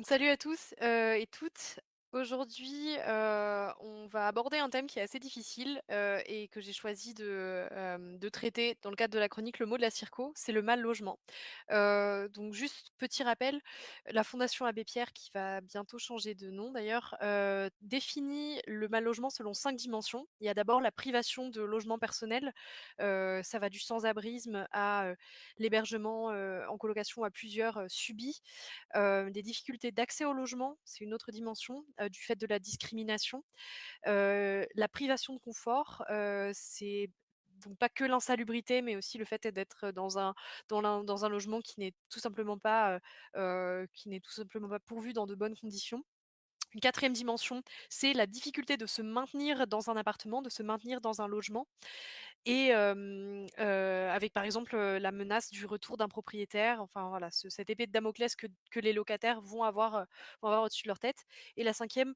Salut à tous, et toutes. Aujourd'hui, on va aborder un thème qui est assez difficile, et que j'ai choisi de traiter dans le cadre de la chronique Le mot de la circo, c'est le mal logement. Donc juste petit rappel, la Fondation Abbé Pierre, qui va bientôt changer de nom d'ailleurs, définit le mal logement selon 5 dimensions. Il y a d'abord la privation de logement personnel, ça va du sans-abrisme à, l'hébergement, en colocation à plusieurs, subi. Des difficultés d'accès au logement, c'est une autre dimension, du fait de la discrimination. La privation de confort, c'est donc pas que l'insalubrité, mais aussi le fait d'être dans un logement qui n'est tout simplement pas pourvu dans de bonnes conditions. Une quatrième dimension, c'est la difficulté de se maintenir dans un appartement, de se maintenir dans un logement. Et avec par exemple, la menace du retour d'un propriétaire, enfin voilà, cette épée de Damoclès que les locataires vont avoir au-dessus de leur tête. Et la cinquième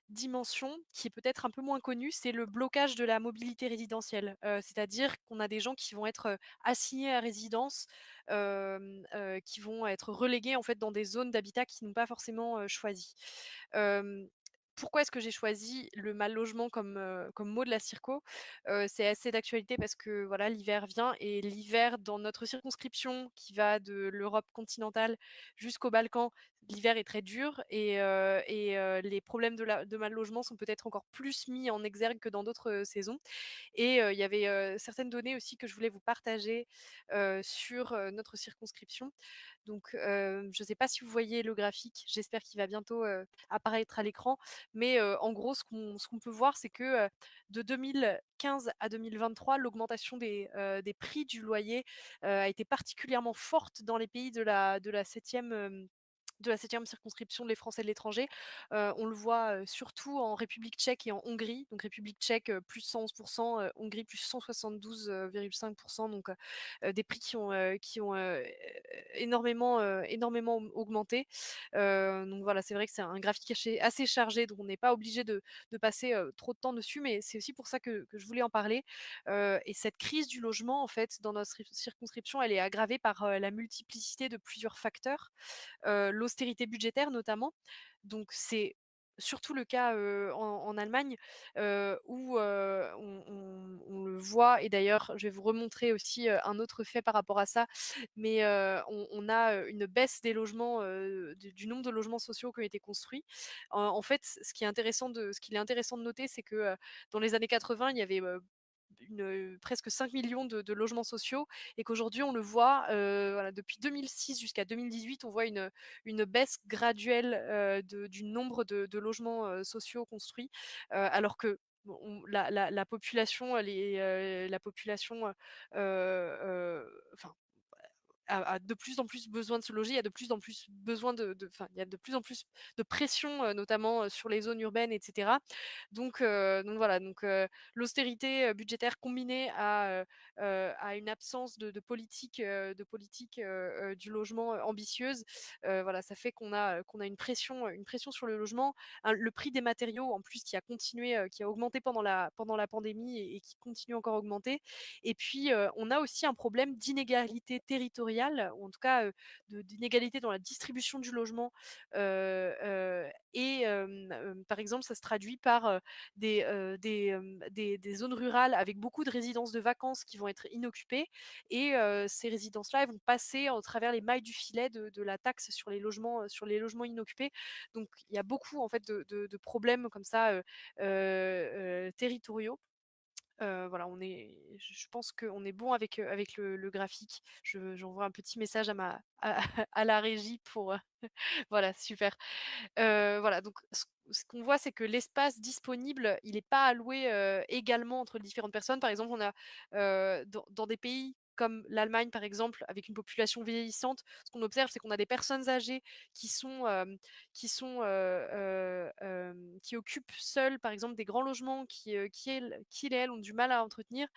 dimension, qui est peut-être un peu moins connue, c'est le blocage de la mobilité résidentielle. C'est-à-dire qu'on a des gens qui vont être, assignés à résidence, qui vont être relégués en fait dans des zones d'habitat qu'ils n'ont pas forcément, choisies. Hem, Pourquoi est-ce que j'ai choisi le mal logement comme mot de la circo? C'est assez d'actualité parce que voilà, l'hiver vient, et l'hiver dans notre circonscription qui va de l'Europe continentale jusqu'aux Balkans, l'hiver est très dur, et les problèmes de mal logement sont peut-être encore plus mis en exergue que dans d'autres, saisons. Et il y avait, certaines données aussi que je voulais vous partager, sur, notre circonscription. Donc, je ne sais pas si vous voyez le graphique, j'espère qu'il va bientôt, apparaître à l'écran. Mais, en gros, ce qu'on peut voir, c'est que, de 2015 à 2023, l'augmentation des prix du loyer, a été particulièrement forte dans les pays de la 7e circonscription, les Français de l'étranger. On le voit, surtout en République tchèque et en Hongrie. Donc République tchèque, plus 111, Hongrie plus 172,5. Donc des prix qui ont énormément augmenté. Donc voilà, c'est vrai que c'est un graphique assez chargé, donc on n'est pas obligé de passer, trop de temps dessus, mais c'est aussi pour ça que je voulais en parler. Et cette crise du logement, en fait, dans notre circonscription, elle est aggravée par, la multiplicité de plusieurs facteurs, l'austérité budgétaire notamment. Donc c'est surtout le cas, en Allemagne, où, on le voit. Et d'ailleurs, je vais vous remontrer aussi, un autre fait par rapport à ça. Mais, on a, une baisse des logements, du nombre de logements sociaux qui ont été construits. En fait, ce qu'il est intéressant de noter, c'est que, dans les années 80, il y avait, presque 5 millions de logements sociaux, et qu'aujourd'hui on le voit, voilà, depuis 2006 jusqu'à 2018, on voit une baisse graduelle, du nombre de logements, sociaux construits, alors que bon, la population, la population, enfin, a de plus en plus besoin de se loger, il y a de plus en plus besoin enfin, il y a de plus en plus de pression, notamment, sur les zones urbaines, et cetera. Donc voilà, l'austérité, budgétaire combinée à une absence de politique du logement, ambitieuse, voilà, ça fait qu'on a une pression sur le logement. Le prix des matériaux en plus qui a continué, qui a augmenté pendant la pandémie, et qui continue encore à augmenter. Et puis, on a aussi un problème d'inégalité territoriale, ou en tout cas, d'inégalité dans la distribution du logement. Par exemple, ça se traduit par, des zones rurales avec beaucoup de résidences de vacances qui vont être inoccupées. Et ces résidences-là, elles vont passer au travers les mailles du filet de la taxe sur les logements inoccupés. Donc il y a beaucoup en fait de problèmes comme ça, territoriaux. Voilà, je pense qu'on est bon avec le graphique. J'envoie un petit message à la régie pour, voilà, super. Voilà, donc ce qu'on voit, c'est que l'espace disponible, il est pas alloué, également entre les différentes personnes. Par exemple, on a, dans des pays comme l'Allemagne, par exemple, avec une population vieillissante, ce qu'on observe, c'est qu'on a des personnes âgées qui sont, qui occupent seules, par exemple, des grands logements qu'ils et elles ont du mal à entretenir,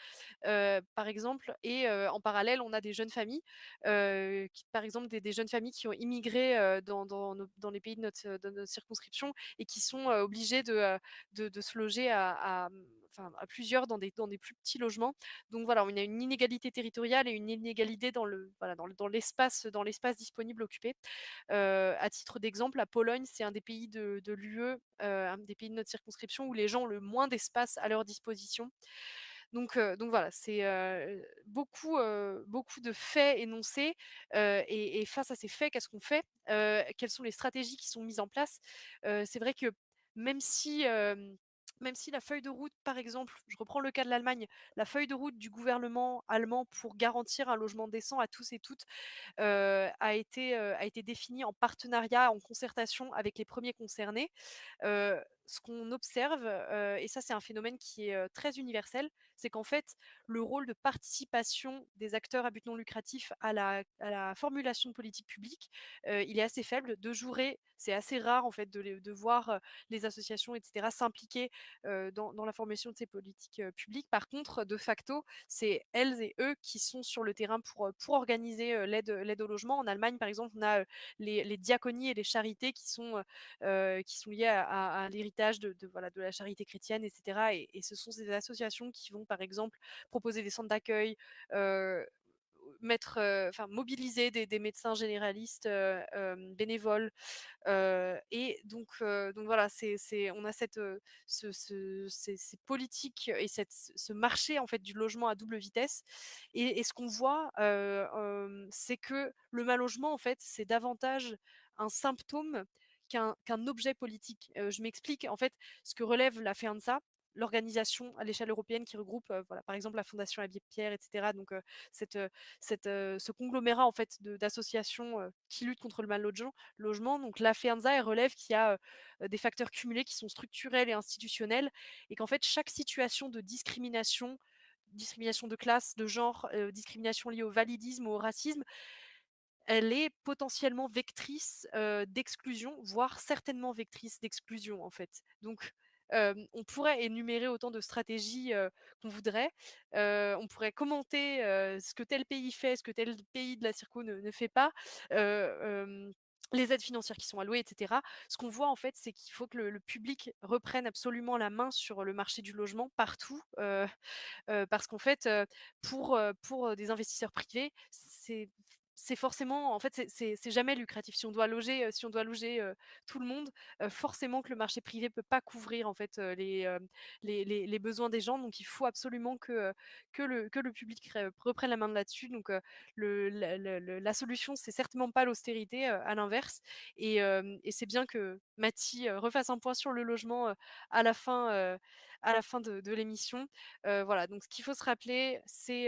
par exemple. Et en parallèle, on a des jeunes familles, par exemple des jeunes familles qui ont immigré, dans les pays de notre circonscription, et qui sont, obligées de se loger enfin, à plusieurs dans des plus petits logements. Donc voilà, on a une inégalité territoriale territoriale et une inégalité dans dans l'espace disponible occupé. À titre d'exemple, la Pologne, c'est un des pays de l'UE, un des pays de notre circonscription où les gens ont le moins d'espace à leur disposition. Donc voilà, c'est, beaucoup de faits énoncés, et face à ces faits, qu'est-ce qu'on fait? Quelles sont les stratégies qui sont mises en place? C'est vrai que même si, même si la feuille de route, par exemple, je reprends le cas de l'Allemagne, la feuille de route du gouvernement allemand pour garantir un logement décent à tous et toutes, a été définie en partenariat, en concertation avec les premiers concernés. Ce qu'on observe, et ça c'est un phénomène qui est, très universel, c'est qu'en fait, le rôle de participation des acteurs à but non lucratif à la formulation de politiques publiques, il est assez faible. De jour et c'est assez rare en fait de voir, les associations et cetera s'impliquer, dans la formation de ces politiques, publiques. Par contre, de facto, c'est elles et eux qui sont sur le terrain pour organiser, l'aide au logement. En Allemagne, par exemple, on a, les diaconies et les charités qui sont liées à l'héritage voilà, de la charité chrétienne, etc. Et ce sont ces associations qui vont, par exemple, proposer des centres d'accueil, euh, enfin, mobiliser des médecins généralistes bénévoles. Donc voilà, on a ces politiques et ce marché en fait du logement à double vitesse. Et ce qu'on voit, c'est que le mal logement, en fait, c'est davantage un symptôme qu'un objet politique. Je m'explique. En fait, ce que relève la FEANSA, l'organisation à l'échelle européenne qui regroupe, voilà, par exemple, la Fondation Abbé Pierre, etc. Donc, cette, ce conglomérat en fait d'associations qui luttent contre le mal logement. Donc, la FEANSA, elle relève qu'il y a des facteurs cumulés qui sont structurels et institutionnels, et qu'en fait, chaque situation de discrimination de classe, de genre, discrimination liée au validisme ou au racisme, elle est potentiellement vectrice, d'exclusion, voire certainement vectrice d'exclusion, en fait. Donc, on pourrait énumérer autant de stratégies, qu'on voudrait. On pourrait commenter, ce que tel pays fait, ce que tel pays de la circo ne fait pas, les aides financières qui sont allouées, et cetera. Ce qu'on voit, en fait, c'est qu'il faut que le public reprenne absolument la main sur le marché du logement partout, parce qu'en fait, pour des investisseurs privés, c'est forcément en fait, c'est jamais lucratif. Si on doit loger, tout le monde, forcément que le marché privé peut pas couvrir en fait, les besoins des gens. Donc il faut absolument que le public reprenne la main là-dessus. Donc la solution, c'est certainement pas l'austérité, à l'inverse. Et c'est bien que Mathy, refasse un point sur le logement, à la fin, à la fin de l'émission. Voilà, donc ce qu'il faut se rappeler, c'est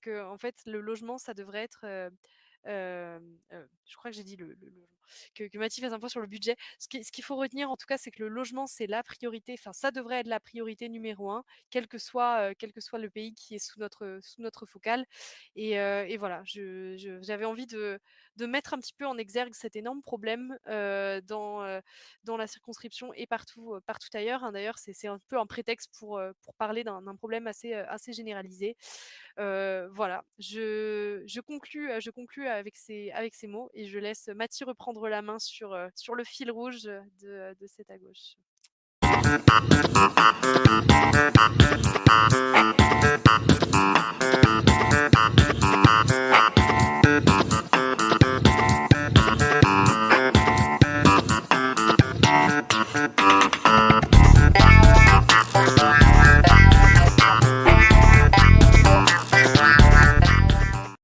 que en fait, le logement, ça devrait être, je crois que j'ai dit le logement, que Mathy fasse un point sur le budget. Ce qu'il faut retenir, en tout cas, c'est que le logement, c'est la priorité, enfin, ça devrait être la priorité numéro un, quel que soit le pays qui est sous notre focale. Et voilà, j'avais envie de mettre un petit peu en exergue cet énorme problème, dans la circonscription et partout ailleurs, hein. D'ailleurs, c'est un peu un prétexte pour parler d'un problème assez généralisé. Voilà, je conclus avec ces mots, et je laisse Mathie reprendre la main sur le fil rouge de cette à gauche.